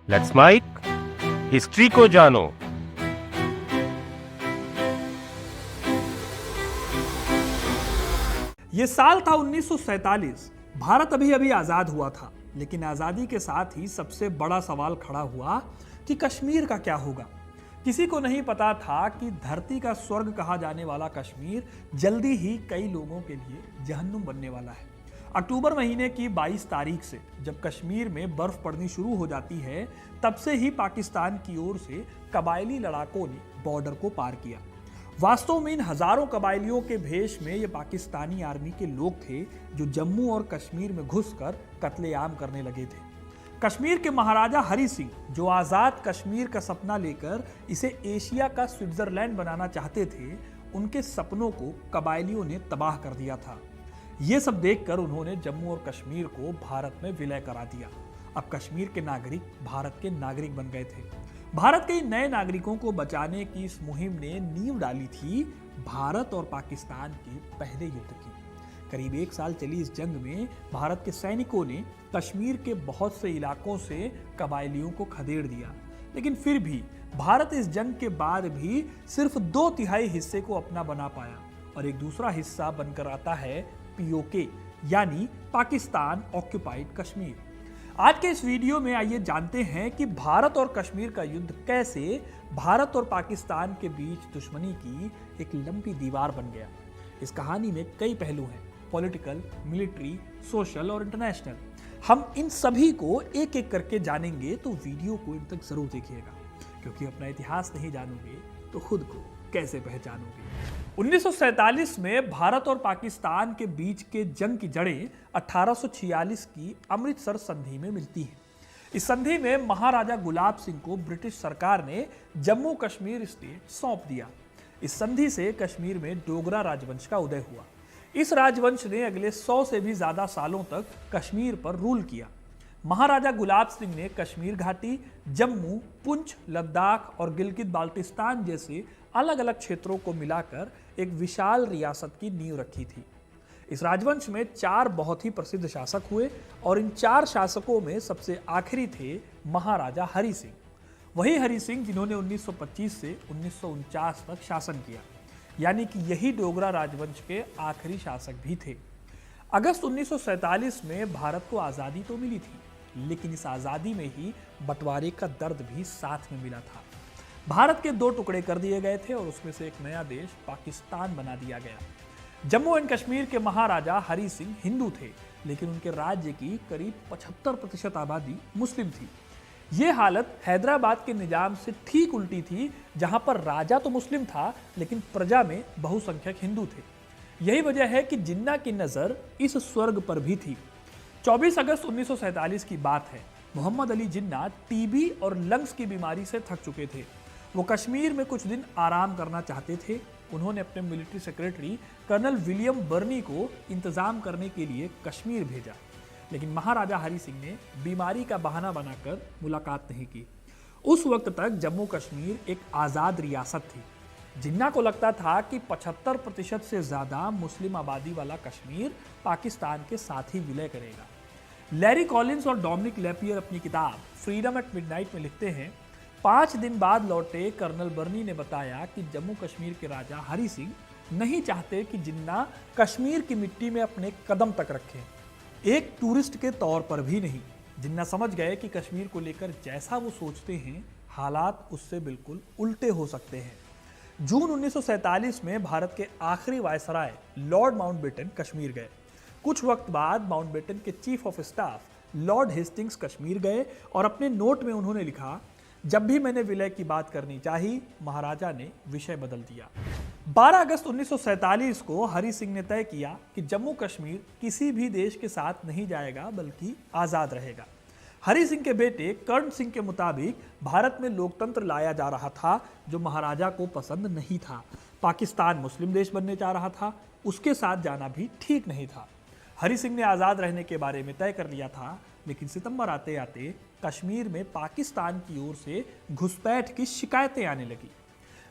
Let's mic, history को जानो। ये साल था 1947। भारत अभी अभी आजाद हुआ था, लेकिन आजादी के साथ ही सबसे बड़ा सवाल खड़ा हुआ कि कश्मीर का क्या होगा। किसी को नहीं पता था कि धरती का स्वर्ग कहा जाने वाला कश्मीर जल्दी ही कई लोगों के लिए जहन्नुम बनने वाला है। अक्टूबर महीने की 22 तारीख से जब कश्मीर में बर्फ पड़नी शुरू हो जाती है, तब से ही पाकिस्तान की ओर से कबायली लड़ाकों ने बॉर्डर को पार किया। वास्तव में इन हजारों कबायलियों के भेष में ये पाकिस्तानी आर्मी के लोग थे जो जम्मू और कश्मीर में घुसकर कत्लेआम करने लगे थे। कश्मीर के महाराजा हरि सिंह, जो आजाद कश्मीर का सपना लेकर इसे एशिया का स्विट्जरलैंड बनाना चाहते थे, उनके सपनों को कबायलियों ने तबाह कर दिया था। ये सब देखकर उन्होंने जम्मू और कश्मीर को भारत में विलय करा दिया। अब कश्मीर के नागरिक भारत के नागरिक बन गए थे। भारत के नए नागरिकों को बचाने की इस मुहिम ने नींव डाली थी भारत और पाकिस्तान के पहले युद्ध की। करीब 1 साल चली इस जंग में भारत के सैनिकों ने कश्मीर के बहुत से इलाकों से कबायलियों को खदेड़ दिया, लेकिन फिर भी भारत इस जंग के बाद भी सिर्फ 2/3 हिस्से को अपना बना पाया और एक दूसरा हिस्सा बनकर आता है पीओके, यानी पाकिस्तान ऑक्युपाइड कश्मीर। आज के इस वीडियो में आइए जानते हैं कि भारत और कश्मीर का युद्ध कैसे भारत और पाकिस्तान के बीच दुश्मनी की एक लंबी दीवार बन गया। इस कहानी में कई पहलू हैं, पॉलिटिकल, मिलिट्री, सोशल और इंटरनेशनल। हम इन सभी को एक एक करके जानेंगे, तो वीडियो को इन तक जरूर देखिएगा, क्योंकि अपना इतिहास नहीं जानोगे तो खुद को कैसे पहचानोगे। 1947 में भारत और पाकिस्तान के बीच के जंग की जड़ें 1846 की अमृतसर संधि में मिलती हैं। इस संधि में महाराजा गुलाब सिंह को ब्रिटिश सरकार ने जम्मू कश्मीर स्टेट सौंप दिया। इस संधि से कश्मीर में डोगरा राजवंश का उदय हुआ। इस राजवंश ने अगले 100 से भी ज्यादा सालों तक कश्मीर पर रूल किया। महाराजा गुलाब सिंह ने कश्मीर घाटी, जम्मू, पुंछ, लद्दाख और गिलगित बाल्टिस्तान जैसे अलग अलग क्षेत्रों को मिलाकर एक विशाल रियासत की नींव रखी थी। इस राजवंश में 4 बहुत ही प्रसिद्ध शासक हुए और इन 4 शासकों में सबसे आखिरी थे महाराजा हरि सिंह। वही हरि सिंह जिन्होंने 1925 से 1949 तक शासन किया, यानी कि यही डोगरा राजवंश के आखिरी शासक भी थे। अगस्त 1947 में भारत को आज़ादी तो मिली थी, लेकिन इस आज़ादी में ही बंटवारे का दर्द भी साथ में मिला था। भारत के 2 टुकड़े कर दिए गए थे और उसमें से एक नया देश पाकिस्तान बना दिया गया। जम्मू एंड कश्मीर के महाराजा हरि सिंह हिंदू थे, लेकिन उनके राज्य की करीब 75% आबादी मुस्लिम थी। ये हालत हैदराबाद के निजाम से ठीक उल्टी थी, जहां पर राजा तो मुस्लिम था, लेकिन प्रजा में बहुसंख्यक हिंदू थे। यही वजह है कि जिन्ना की नजर इस स्वर्ग पर भी थी। 24 अगस्त 1947 की बात है। मोहम्मद अली जिन्ना टीबी और लंग्स की बीमारी से थक चुके थे। वो कश्मीर में कुछ दिन आराम करना चाहते थे। उन्होंने अपने मिलिट्री सेक्रेटरी कर्नल विलियम बर्नी को इंतजाम करने के लिए कश्मीर भेजा, लेकिन महाराजा हरि सिंह ने बीमारी का बहाना बनाकर मुलाकात नहीं की। उस वक्त तक जम्मू कश्मीर एक आज़ाद रियासत थी। जिन्ना को लगता था कि 75% से ज़्यादा मुस्लिम आबादी वाला कश्मीर पाकिस्तान के साथ ही विलय करेगा। लैरी कॉलिंस और डोमिनिक लेपियर अपनी किताब फ्रीडम एट मिडनाइट में लिखते हैं, 5 दिन बाद लौटे कर्नल बर्नी ने बताया कि जम्मू कश्मीर के राजा हरि सिंह नहीं चाहते कि जिन्ना कश्मीर की मिट्टी में अपने कदम तक रखें, एक टूरिस्ट के तौर पर भी नहीं। जिन्ना समझ गए कि कश्मीर को लेकर जैसा वो सोचते हैं, हालात उससे बिल्कुल उल्टे हो सकते हैं। जून 1947 में भारत के आखिरी वायसराय लॉर्ड माउंटबेटन कश्मीर गए। कुछ वक्त बाद माउंटबेटन के chief of staff Lord Hastings Kashmir गए और अपने नोट में उन्होंने लिखा, जब भी मैंने विलय की बात करनी चाहिए, महाराजा ने विषय बदल दिया। 12 अगस्त 1947 को हरि सिंह ने तय किया कि जम्मू कश्मीर किसी भी देश के साथ नहीं जाएगा, बल्कि आज़ाद रहेगा। हरि सिंह के बेटे कर्ण सिंह के मुताबिक भारत में लोकतंत्र लाया जा रहा था, जो महाराजा को पसंद नहीं था। पाकिस्तान मुस्लिम देश बनने जा रहा था, उसके साथ जाना भी ठीक नहीं था। हरि सिंह ने आज़ाद रहने के बारे में तय कर लिया था, लेकिन सितंबर आते आते कश्मीर में पाकिस्तान की ओर से घुसपैठ की शिकायतें आने लगी।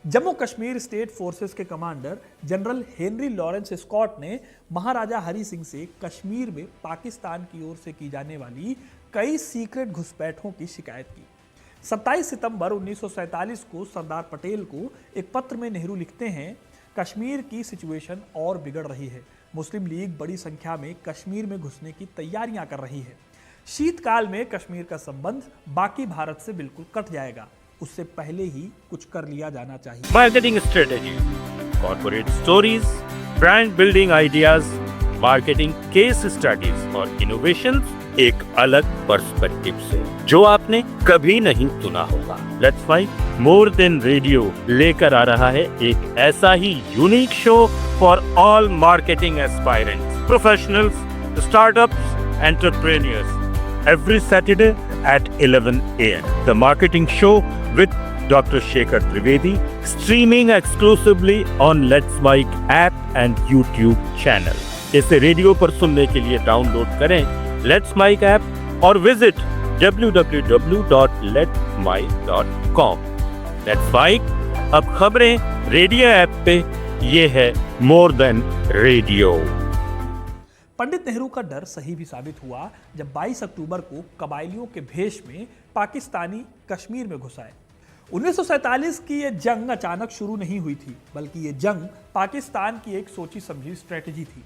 जम्मू कश्मीर स्टेट फोर्सेस के commander general Henry Lawrence Scott ने महाराजा हरि सिंह से कश्मीर में पाकिस्तान की ओर से की जाने वाली कई सीक्रेट घुसपैठों की शिकायत की। 27 सितंबर 1947 को सरदार पटेल को एक पत्र में नेहरू लिखते हैं, कश्मीर की सिचुएशन और बिगड़ रही है। मुस्लिम लीग बड़ी संख्या में कश्मीर में घुसने की तैयारियां कर रही है। शीतकाल में कश्मीर का संबंध बाकी भारत से बिल्कुल कट जाएगा। उससे पहले ही कुछ कर लिया जाना चाहिए। Marketing strategy, corporate stories, brand building ideas, marketing case studies और इनोवेशन एक अलग पर्सपेक्टिव से, जो आपने कभी नहीं सुना होगा। Let's fight more than radio लेकर आ रहा है एक ऐसा ही unique show for all marketing aspirants, professionals, startups, entrepreneurs, every Saturday at 11 a.m. The Marketing Show with Dr. Shekhar Trivedi, streaming exclusively on Let's Mic app and YouTube channel. इसे radio पर सुनने के लिए डाउनलोड करें Let's Mic app और visit www.letmic.com. Let's Mic, अब खबरें radio app पे, ये है मोर देन रेडियो। पंडित नेहरू का डर सही भी साबित हुआ जब 22 अक्टूबर को कबायलियों के भेष में पाकिस्तानी कश्मीर में घुस आए। 1947 की यह जंग अचानक शुरू नहीं हुई थी, बल्कि यह जंग पाकिस्तान की एक सोची समझी स्ट्रेटजी थी।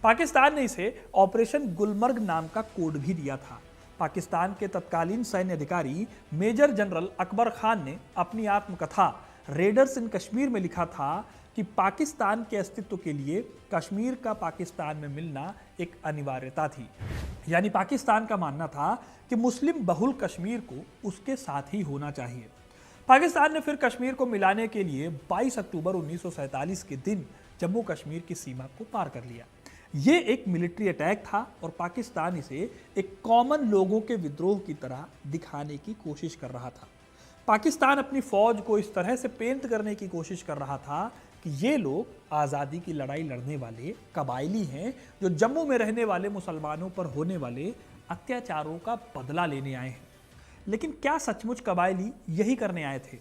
पाकिस्तान ने इसे ऑपरेशन गुलमर्ग नाम का कोड भी दिया था। पाकिस्तान के तत्कालीन सैन्य अधिकारी मेजर जनरल अकबर खान ने अपनी आत्मकथा रेडर्स इन कश्मीर में लिखा था कि पाकिस्तान के अस्तित्व के लिए कश्मीर का पाकिस्तान में मिलना एक अनिवार्यता थी। यानी पाकिस्तान का मानना था कि मुस्लिम बहुल कश्मीर को उसके साथ ही होना चाहिए। पाकिस्तान ने फिर कश्मीर को मिलाने के लिए 22 अक्टूबर 1947 के दिन जम्मू कश्मीर की सीमा को पार कर लिया। ये एक मिलिट्री अटैक था और पाकिस्तान इसे एक कॉमन लोगों के विद्रोह की तरह दिखाने की कोशिश कर रहा था। पाकिस्तान अपनी फौज को इस तरह से पेंट करने की कोशिश कर रहा था कि ये लोग आज़ादी की लड़ाई लड़ने वाले कबायली हैं जो जम्मू में रहने वाले मुसलमानों पर होने वाले अत्याचारों का बदला लेने आए हैं। लेकिन क्या सचमुच कबायली यही करने आए थे?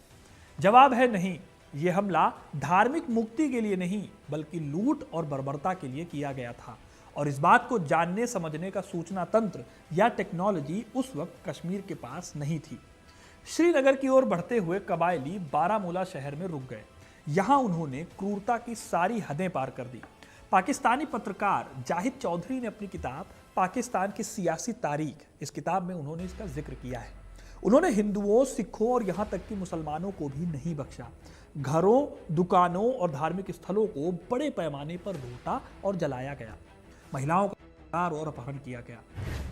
जवाब है नहीं। ये हमला धार्मिक मुक्ति के लिए नहीं, बल्कि लूट और बर्बरता के लिए किया गया था। और इस बात को जानने समझने का सूचना तंत्र या टेक्नोलॉजी उस वक्त कश्मीर के पास नहीं थी। श्रीनगर की ओर बढ़ते हुए कबायली बारामूला शहर में रुक गए। यहां उन्होंने क्रूरता की सारी हदें पार कर दी। पाकिस्तानी पत्रकार जाहिद चौधरी ने अपनी किताब पाकिस्तान की सियासी तारीख, इस किताब में उन्होंने इसका जिक्र किया है। उन्होंने हिंदुओं, सिखों और यहां तक कि मुसलमानों को भी नहीं बख्शा। घरों, दुकानों और धार्मिक स्थलों को बड़े पैमाने पर लूटा और जलाया गया। महिलाओं का और अपहरण किया गया।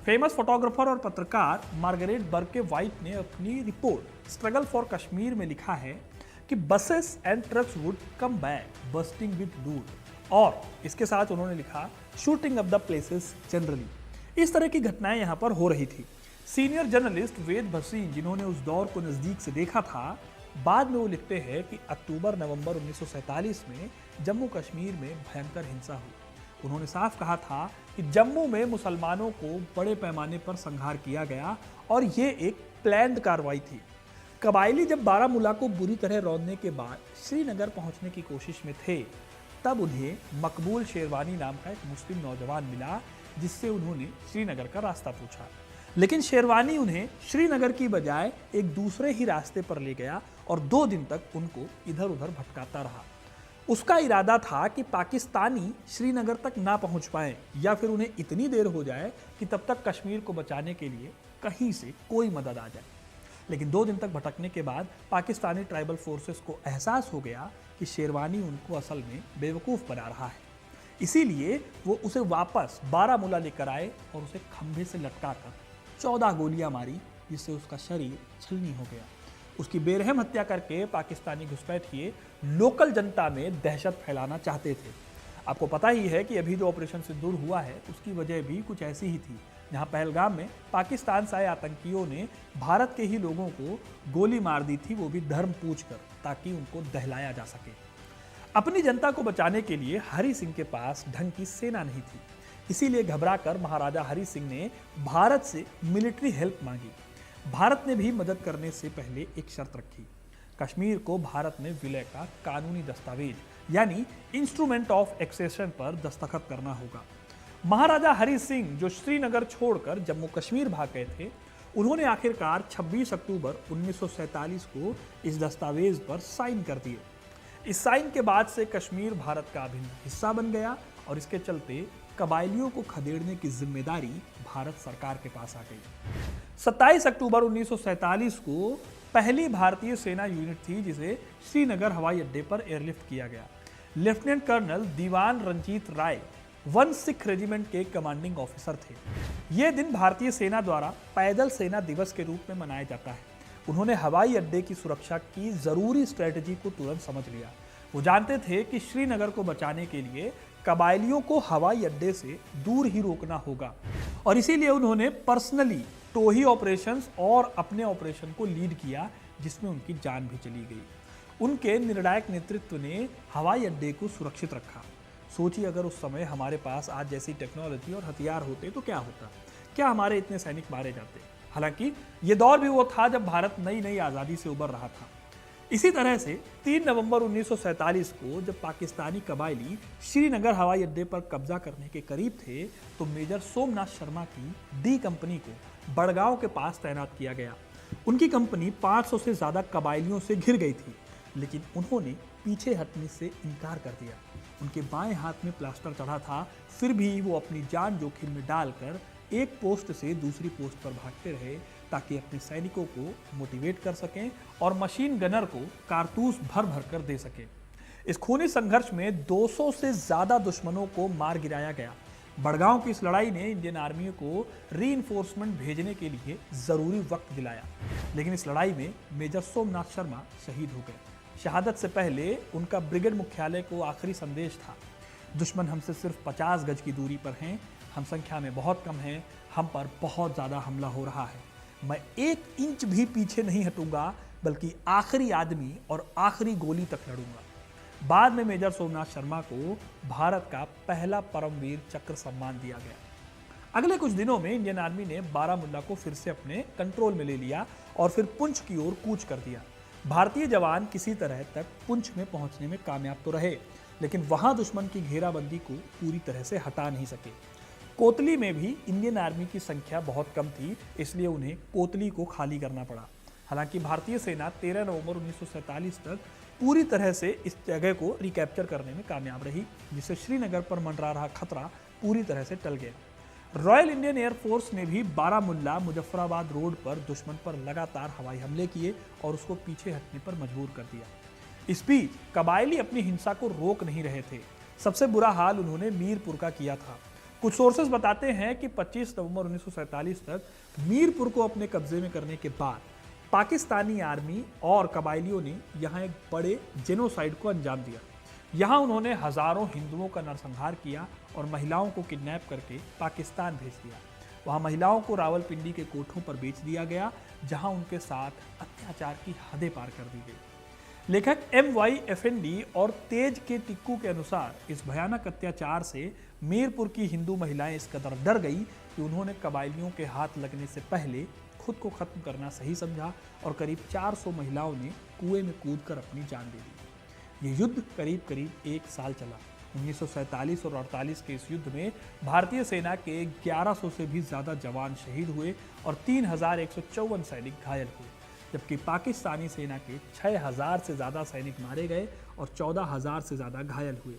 फेमस फोटोग्राफर और पत्रकार मार्गरेट बर्के वाइट ने अपनी रिपोर्ट स्ट्रगल फॉर कश्मीर में लिखा है कि buses and trucks would come back busting with loot, और इसके साथ उन्होंने लिखा shooting up the places generally. इस तरह की घटनाएं यहां पर हो रही थी। सीनियर जर्नलिस्ट वेद भसीन, जिन्होंने उस दौर को नजदीक से देखा था, बाद में वो लिखते हैं कि अक्टूबर-नवंबर 1947 में जम्मू कश्मीर में भयंकर हिंसा हुई। उन्होंने साफ कहा था कि जम्मू में मुसलमानों को बड़े पैमाने पर संहार किया गया और ये एक प्लान्ड कार्रवाई थी। कबायली जब बारामूला को बुरी तरह रौंदने के बाद श्रीनगर पहुंचने की कोशिश में थे, तब उन्हें मकबूल शेरवानी नाम का एक मुस्लिम नौजवान मिला, जिससे उन्होंने श्रीनगर का रास्ता पूछा। लेकिन शेरवानी उन्हें श्रीनगर की बजाय एक दूसरे ही रास्ते पर ले गया और 2 दिन तक उनको इधर उधर भटकाता रहा। उसका इरादा था कि पाकिस्तानी श्रीनगर तक ना पहुंच पाएं या फिर उन्हें इतनी देर हो जाए कि तब तक कश्मीर को बचाने के लिए कहीं से कोई मदद आ जाए। लेकिन 2 दिन तक भटकने के बाद पाकिस्तानी ट्राइबल फोर्सेस को एहसास हो गया कि शेरवानी उनको असल में बेवकूफ़ बना रहा है। इसीलिए वो उसे वापस बारामूला लेकर आए और उसे खंभे से लटकाकर 14 गोलियां मारी, जिससे उसका शरीर छलनी हो गया। उसकी बेरहम हत्या करके पाकिस्तानी घुसपैठिए लोकल जनता में दहशत फैलाना चाहते थे। आपको पता ही है कि अभी जो ऑपरेशन सिंदूर हुआ है, उसकी वजह भी कुछ ऐसी ही थी, जहां पहलगाम में पाकिस्तान से आए आतंकियों ने भारत के ही लोगों को गोली मार दी थी, वो भी धर्म पूछकर, ताकि उनको दहलाया जा सके। अपनी जनता को बचाने के लिए हरि सिंह के पास ढंग की सेना नहीं थी। इसीलिए घबराकर महाराजा हरि सिंह ने भारत से मिलिट्री हेल्प मांगी। भारत ने भी मदद करने से पहले एक शर्त रखी। कश्मीर को भारत में विलय का कानूनी दस्तावेज यानी इंस्ट्रूमेंट ऑफ एक्सेशन पर दस्तखत करना होगा। महाराजा हरि सिंह, जो श्रीनगर छोड़कर जम्मू कश्मीर भाग गए थे, उन्होंने आखिरकार 26 अक्टूबर 1947 को इस दस्तावेज पर साइन कर दिए। इस साइन के बाद से कश्मीर भारत का अभिन्न हिस्सा बन गया और इसके चलते कबायलियों को खदेड़ने की जिम्मेदारी भारत सरकार के पास आ गई। 27 अक्टूबर 1947 को पहली भारतीय सेना यूनिट थी जिसे श्रीनगर हवाई अड्डे पर एयरलिफ्ट किया गया। लेफ्टिनेंट कर्नल दीवान रंजीत राय 1 सिख रेजिमेंट के कमांडिंग ऑफिसर थे। यह दिन भारतीय सेना द्वारा पैदल सेना दिवस के रूप में मनाया जाता है। उन्होंने हवाई अड्डे की सुरक्षा की जरूरी स्ट्रेटजी को तुरंत समझ लिया। वो जानते थे कि श्रीनगर को बचाने के लिए कबायलियों को हवाई अड्डे से दूर ही रोकना होगा और इसीलिए उन्होंने पर्सनली टोही ऑपरेशंस और अपने ऑपरेशन को लीड किया, जिसमें उनकी जान भी चली गई। उनके निर्णायक नेतृत्व ने हवाई अड्डे को सुरक्षित रखा। सोचिए अगर उस समय हमारे पास आज जैसी टेक्नोलॉजी और हथियार होते तो क्या होता, क्या हमारे इतने सैनिक मारे जाते। हालांकि ये दौर भी वो था जब भारत नई नई आज़ादी से उबर रहा था। इसी तरह से 3 नवंबर 1947 को जब पाकिस्तानी कबायली श्रीनगर हवाई अड्डे पर कब्जा करने के करीब थे तो मेजर सोमनाथ शर्मा की डी कंपनी को बड़गांव के पास तैनात किया गया। उनकी कंपनी 500 से ज़्यादा कबायलियों से घिर गई थी, लेकिन उन्होंने पीछे हटने से इनकार कर दिया। उनके बाएं हाथ में प्लास्टर चढ़ा था, फिर भी वो अपनी जान जोखिम में डालकर एक पोस्ट से दूसरी पोस्ट पर भागते रहे ताकि अपने सैनिकों को मोटिवेट कर सकें और मशीन गनर को कारतूस भर भर कर दे सकें। इस खूनी संघर्ष में 200 से ज़्यादा दुश्मनों को मार गिराया गया। बड़गांव की इस लड़ाई ने इंडियन आर्मी को रीइंफोर्समेंट भेजने के लिए ज़रूरी वक्त दिलाया, लेकिन इस लड़ाई में मेजर सोमनाथ शर्मा शहीद हो गए। शहादत से पहले उनका ब्रिगेड मुख्यालय को आखिरी संदेश था, दुश्मन हमसे सिर्फ 50 गज की दूरी पर हैं, हम संख्या में बहुत कम हैं, हम पर बहुत ज़्यादा हमला हो रहा है, मैं 1 इंच भी पीछे नहीं हटूंगा, बल्कि आखिरी आदमी और आखिरी गोली तक लड़ूंगा। बाद में मेजर सोमनाथ शर्मा को भारत का पहला परमवीर चक्र सम्मान दिया गया। अगले कुछ दिनों में इंडियन आर्मी ने बारामुल्ला को फिर से अपने कंट्रोल में ले लिया और फिर पुंछ की ओर कूच कर दिया। भारतीय जवान किसी तरह तक पुंछ में पहुंचने में कामयाब तो रहे, लेकिन वहां दुश्मन की घेराबंदी को पूरी तरह से हटा नहीं सके। कोतली में भी इंडियन आर्मी की संख्या बहुत कम थी, इसलिए उन्हें कोतली को खाली करना पड़ा। हालांकि भारतीय सेना 13 नवंबर 1947 तक पूरी तरह से इस जगह को रिकैप्चर करने में कामयाब रही, जिससे श्रीनगर पर मंडरा रहा खतरा पूरी तरह से टल गया। रॉयल इंडियन एयरफोर्स ने भी बारामुल्ला मुजफ्फराबाद रोड पर दुश्मन पर लगातार हवाई हमले किए और उसको पीछे हटने पर मजबूर कर दिया। इस बीच कबायली अपनी हिंसा को रोक नहीं रहे थे। सबसे बुरा हाल उन्होंने मीरपुर का किया था। कुछ सोर्सेज बताते हैं कि 25 नवंबर 1947 तक मीरपुर को अपने कब्जे में करने के बाद पाकिस्तानी आर्मी और कबायलियों ने यहाँ एक बड़े जेनोसाइड को अंजाम दिया। यहाँ उन्होंने हजारों हिंदुओं का नरसंहार किया और महिलाओं को किडनैप करके पाकिस्तान भेज दिया। वहाँ महिलाओं को रावलपिंडी के कोठों पर बेच दिया गया, जहाँ उनके साथ अत्याचार की हदें पार कर दी गई। लेखक M.Y. एफएनडी और तेज के टिक्कू के अनुसार इस भयानक अत्याचार से मीरपुर की हिंदू महिलाएं इस कदर डर गई कि उन्होंने कबायलियों के हाथ लगने से पहले खुद को खत्म करना सही समझा और करीब 400 महिलाओं ने कुएं में कूदकर अपनी जान दे दी। ये युद्ध करीब 1 साल चला। 1947 और 48 के इस युद्ध में भारतीय सेना के 1100 से भी ज़्यादा जवान शहीद हुए और 3154 सैनिक घायल हुए, जबकि पाकिस्तानी सेना के 6000 से ज़्यादा सैनिक मारे गए और 14000 से ज़्यादा घायल हुए।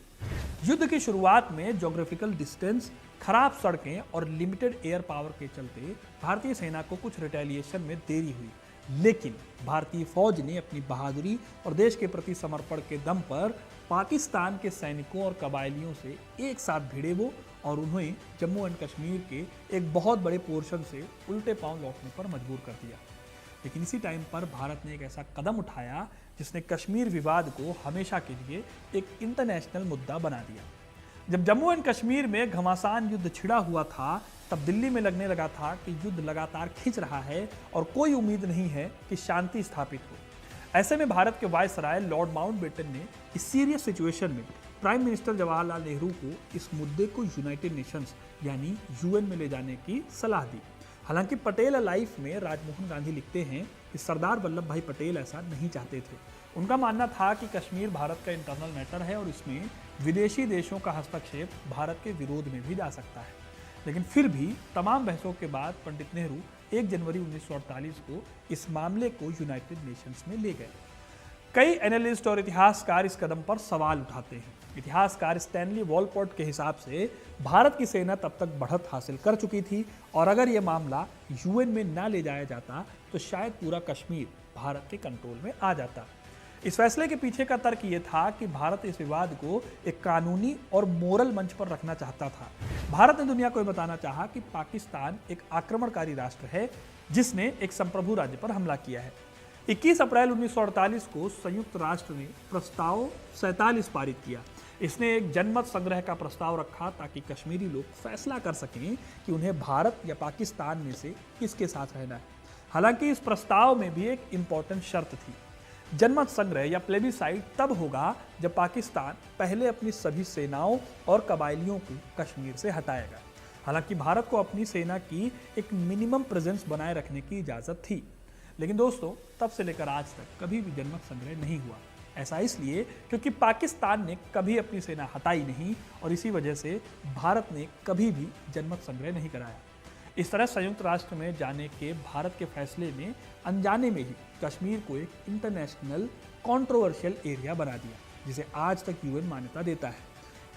युद्ध की शुरुआत में ज्योग्राफिकल डिस्टेंस, खराब सड़कें और लिमिटेड एयर पावर के चलते भारतीय सेना को कुछ रिटेलिएशन में देरी हुई, लेकिन भारतीय फौज ने अपनी बहादुरी और देश के प्रति समर्पण के दम पर पाकिस्तान के सैनिकों और कबायलियों से एक साथ भिड़े वो और उन्हें जम्मू एंड कश्मीर के एक बहुत बड़े पोर्शन से उल्टे पांव लौटने पर मजबूर कर दिया। लेकिन इसी टाइम पर भारत ने एक ऐसा कदम उठाया जिसने कश्मीर विवाद को हमेशा के लिए एक इंटरनेशनल मुद्दा बना दिया। जब जम्मू एंड कश्मीर में घमासान युद्ध छिड़ा हुआ था, तब दिल्ली में लगने लगा था कि युद्ध लगातार खिंच रहा है और कोई उम्मीद नहीं है कि शांति स्थापित हो। ऐसे में भारत के वायसराय लॉर्ड माउंटबेटन ने इस सीरियस सिचुएशन में प्राइम मिनिस्टर जवाहरलाल नेहरू को इस मुद्दे को यूनाइटेड नेशंस यानी यूएन में ले जाने की सलाह दी। हालांकि पटेल लाइफ में राजमोहन गांधी लिखते हैं कि सरदार वल्लभ भाई पटेल ऐसा नहीं चाहते थे। उनका मानना था कि कश्मीर भारत का इंटरनल मैटर है और इसमें विदेशी देशों का हस्तक्षेप भारत के विरोध में भी जा सकता है। लेकिन फिर भी तमाम बहसों के बाद पंडित नेहरू 1 जनवरी 1948 को इस मामले को यूनाइटेड नेशंस में ले गए। कई एनालिस्ट और इतिहासकार इस कदम पर सवाल उठाते हैं। इतिहासकार स्टैनली वॉलपोर्ट के हिसाब से भारत की सेना तब तक बढ़त हासिल कर चुकी थी और अगर यह मामला यूएन में ना ले जाया जाता तो शायद पूरा कश्मीर भारत के कंट्रोल में आ जाता। इस फैसले के पीछे का तर्क ये था कि भारत इस विवाद को एक कानूनी और मोरल मंच पर रखना चाहता था। भारत ने दुनिया को ये बताना चाहा कि पाकिस्तान एक आक्रमणकारी राष्ट्र है जिसने एक संप्रभु राज्य पर हमला किया है। 21 अप्रैल 1948 को संयुक्त राष्ट्र ने प्रस्ताव 47 पारित किया। इसने एक जनमत संग्रह का प्रस्ताव रखा ताकि कश्मीरी लोग फैसला कर सकें कि उन्हें भारत या पाकिस्तान में से किसके साथ रहना है। हालांकि इस प्रस्ताव में भी एक इम्पॉर्टेंट शर्त थी। जनमत संग्रह या प्लेबिसाइट तब होगा जब पाकिस्तान पहले अपनी सभी सेनाओं और कबायलियों को कश्मीर से हटाएगा। हालांकि भारत को अपनी सेना की एक मिनिमम प्रेजेंस बनाए रखने की इजाज़त थी, लेकिन दोस्तों तब से लेकर आज तक कभी भी जनमत संग्रह नहीं हुआ। ऐसा इसलिए क्योंकि पाकिस्तान ने कभी अपनी सेना हटाई नहीं और इसी वजह से भारत ने कभी भी जनमत संग्रह नहीं कराया। इस तरह संयुक्त राष्ट्र में जाने के भारत के फैसले ने अनजाने में ही कश्मीर को एक इंटरनेशनल कंट्रोवर्शियल एरिया बना दिया, जिसे आज तक यूएन मान्यता देता है।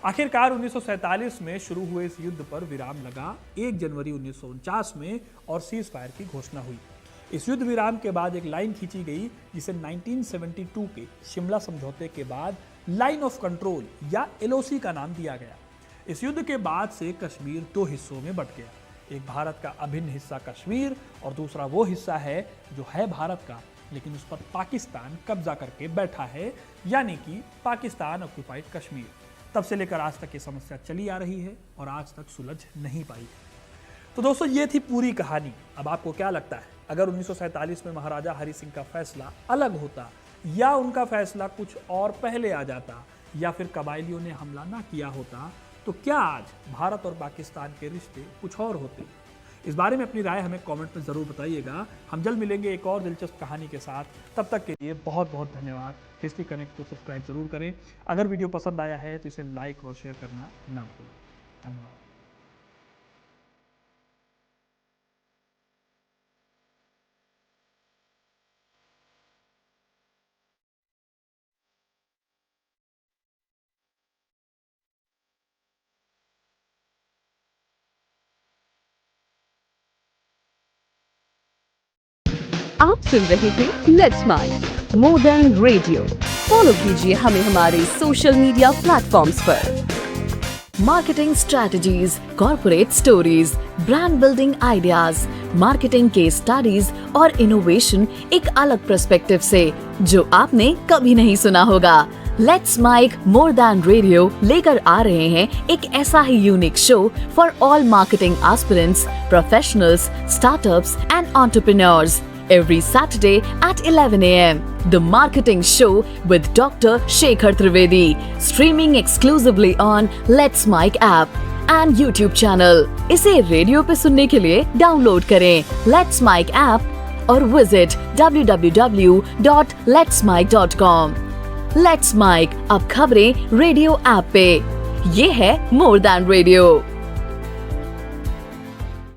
आखिरकार 1947 में शुरू हुए इस युद्ध पर विराम लगा 1 जनवरी 1949 में और सीज फायर की घोषणा हुई। इस युद्ध विराम के बाद एक लाइन खींची गई जिसे 1972 के शिमला समझौते के बाद लाइन ऑफ कंट्रोल या एलओसी का नाम दिया गया। इस युद्ध के बाद से कश्मीर 2 हिस्सों में बंट गया। एक भारत का अभिन्न हिस्सा कश्मीर और दूसरा वो हिस्सा है जो है भारत का लेकिन उस पर पाकिस्तान कब्जा करके बैठा है, यानी कि पाकिस्तान ऑक्युपाइड कश्मीर। तब से लेकर आज तक ये समस्या चली आ रही है और आज तक सुलझ नहीं पाई है। तो दोस्तों ये थी पूरी कहानी। अब आपको क्या लगता है, अगर 1947 में महाराजा हरि सिंह का फैसला अलग होता या उनका फैसला कुछ और पहले आ जाता या फिर कबायलियों ने हमला ना किया होता तो क्या आज भारत और पाकिस्तान के रिश्ते कुछ और होते? इस बारे में अपनी राय हमें कमेंट में ज़रूर बताइएगा। हम जल्द मिलेंगे एक और दिलचस्प कहानी के साथ। तब तक के लिए बहुत बहुत धन्यवाद। हिस्ट्री कनेक्ट को सब्सक्राइब जरूर करें। अगर वीडियो पसंद आया है तो इसे लाइक और शेयर करना ना भूलें। धन्यवाद। आप सुन रहे थे let's mic more than radio. Follow कीजिए हमें हमारे सोशल मीडिया प्लेटफॉर्म्स पर। Marketing strategies, corporate stories, brand building ideas, marketing case studies और इनोवेशन एक अलग पर्सपेक्टिव से जो आपने कभी नहीं सुना होगा। Let's mic more than radio लेकर आ रहे हैं एक ऐसा ही unique show for all marketing aspirants, professionals, startups and entrepreneurs. Every Saturday at 11 a.m. The Marketing Show with Dr. Shekhar Trivedi, streaming exclusively on Let's Mic app and YouTube channel. इसे radio पे सुनने के लिए download करें Let's Mic app और visit www.letsmic.com. Let's Mic अब खबरें radio app पे। ये है मोर देन रेडियो।